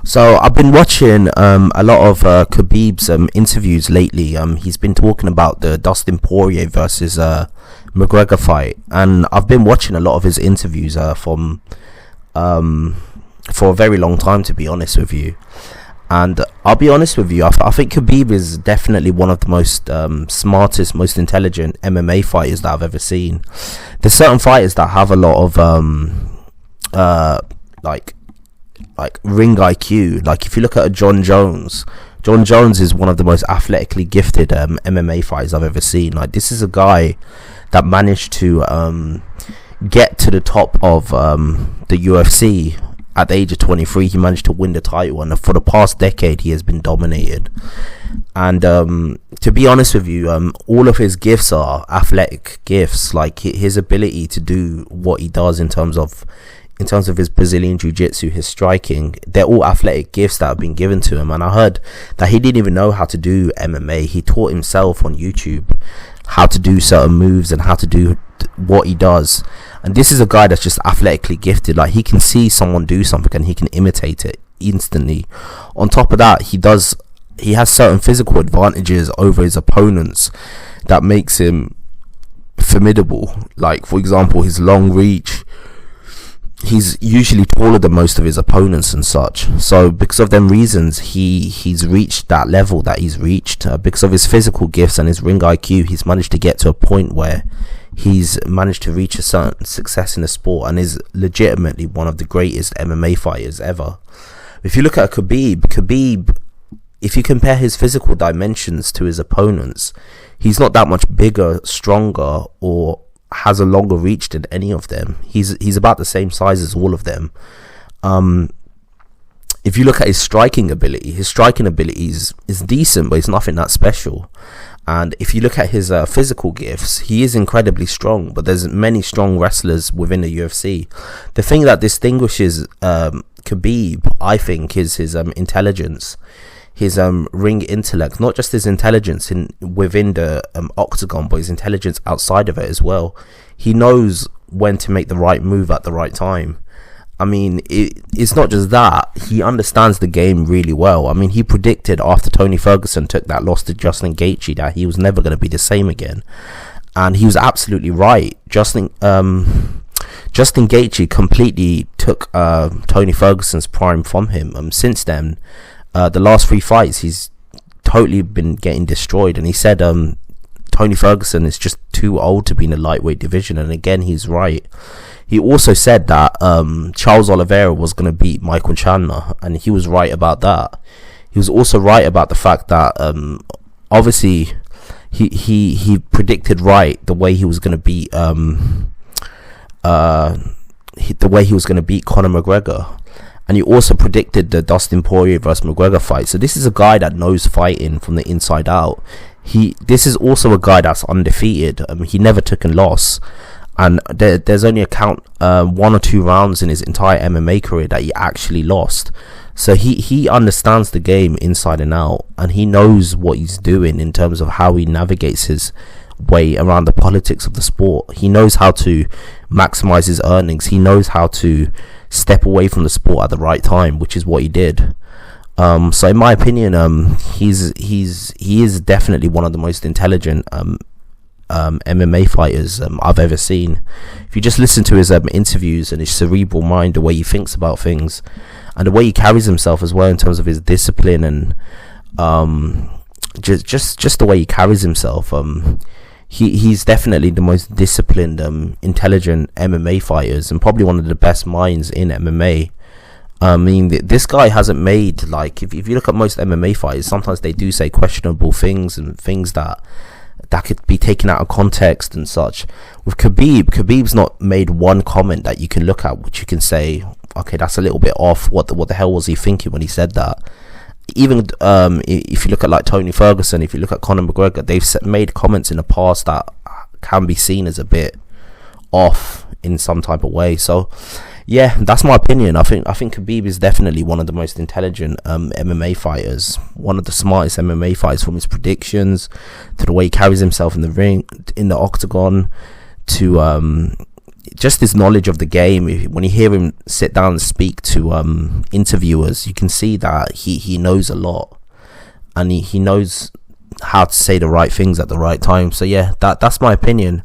So I've been watching a lot of Khabib's interviews lately. He's been talking about the Dustin Poirier versus McGregor fight, and I've been watching a lot of his interviews from for a very long time, to be honest with you. And I'll be honest with you, I think Khabib is definitely one of the most smartest, most intelligent MMA fighters that I've ever seen. There's certain fighters that have a lot of like ring IQ. Like if you look at a John Jones is one of the most athletically gifted MMA fighters I've ever seen. Like, this is a guy that managed to get to the top of the UFC at the age of 23. He managed to win the title, and for the past decade he has been dominated. And to be honest with you, all of his gifts are athletic gifts. Like his ability to do what he does in terms of his Brazilian Jiu-Jitsu, his striking, they're all athletic gifts that have been given to him. And I heard that he didn't even know how to do MMA. He taught himself on YouTube how to do certain moves and how to do what he does. And this is a guy that's just athletically gifted. Like, he can see someone do something and he can imitate it instantly. On top of that, he has certain physical advantages over his opponents that makes him formidable. Like, for example, his long reach. He's usually taller than most of his opponents and such. So because of them reasons, he's reached that level that he's reached. Because of his physical gifts and his ring IQ, he's managed to get to a point where he's managed to reach a certain success in the sport and is legitimately one of the greatest MMA fighters ever. If you look at Khabib, if you compare his physical dimensions to his opponents, he's not that much bigger, stronger, or has a longer reach than any of them. He's about the same size as all of them. If you look at his striking ability is decent, but it's nothing that special. And if you look at his physical gifts, he is incredibly strong, but there's many strong wrestlers within the UFC. The thing that distinguishes Khabib, I think, is his intelligence, his ring intellect, not just his intelligence within the octagon, but his intelligence outside of it as well. He knows when to make the right move at the right time. I mean, it's not just that, he understands the game really well. I mean, he predicted after Tony Ferguson took that loss to Justin Gaethje that he was never going to be the same again, and he was absolutely right. Justin Gaethje completely took Tony Ferguson's prime from him. Since then, the last 3 fights, he's totally been getting destroyed. And he said Tony Ferguson is just too old to be in the lightweight division. And again, he's right. He also said that Charles Oliveira was going to beat Michael Chandler, and he was right about that. He was also right about the fact that obviously he predicted right the way he was going to beat Conor McGregor. And he also predicted the Dustin Poirier versus McGregor fight. So this is a guy that knows fighting from the inside out. This is also a guy that's undefeated. He never took a loss. And there's only 1 or 2 rounds in his entire MMA career that he actually lost. So he understands the game inside and out. And he knows what he's doing in terms of how he navigates his way around the politics of the sport. He knows how to maximize his earnings. He knows how to step away from the sport at the right time, which is what he did. So in my opinion, he is definitely one of the most intelligent MMA fighters I've ever seen. If you just listen to his interviews and his cerebral mind, the way he thinks about things, and the way he carries himself as well in terms of his discipline, and just the way he carries himself, he's definitely the most disciplined, intelligent MMA fighters, and probably one of the best minds in MMA. I mean, this guy hasn't made, like, if you look at most MMA fighters, sometimes they do say questionable things and things that could be taken out of context and such. With Khabib's not made one comment that you can look at which you can say, okay, that's a little bit off. What the hell was he thinking when he said that? Even if you look at like Tony Ferguson, if you look at Conor McGregor, they've made comments in the past that can be seen as a bit off in some type of way. So yeah, that's my opinion. I think Khabib is definitely one of the most intelligent MMA fighters, one of the smartest MMA fighters, from his predictions to the way he carries himself in the ring, in the octagon, to just his knowledge of the game. When you hear him sit down and speak to interviewers, you can see that he knows a lot, and he knows how to say the right things at the right time. So yeah, that's my opinion.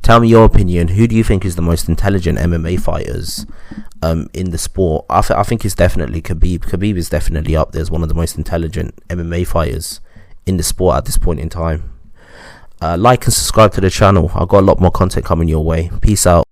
Tell me your opinion. Who do you think is the most intelligent MMA fighters in the sport? I think it's definitely Khabib. Khabib is definitely up there as one of the most intelligent MMA fighters in the sport at this point in time. Like and subscribe to the channel. I've got a lot more content coming your way. Peace out.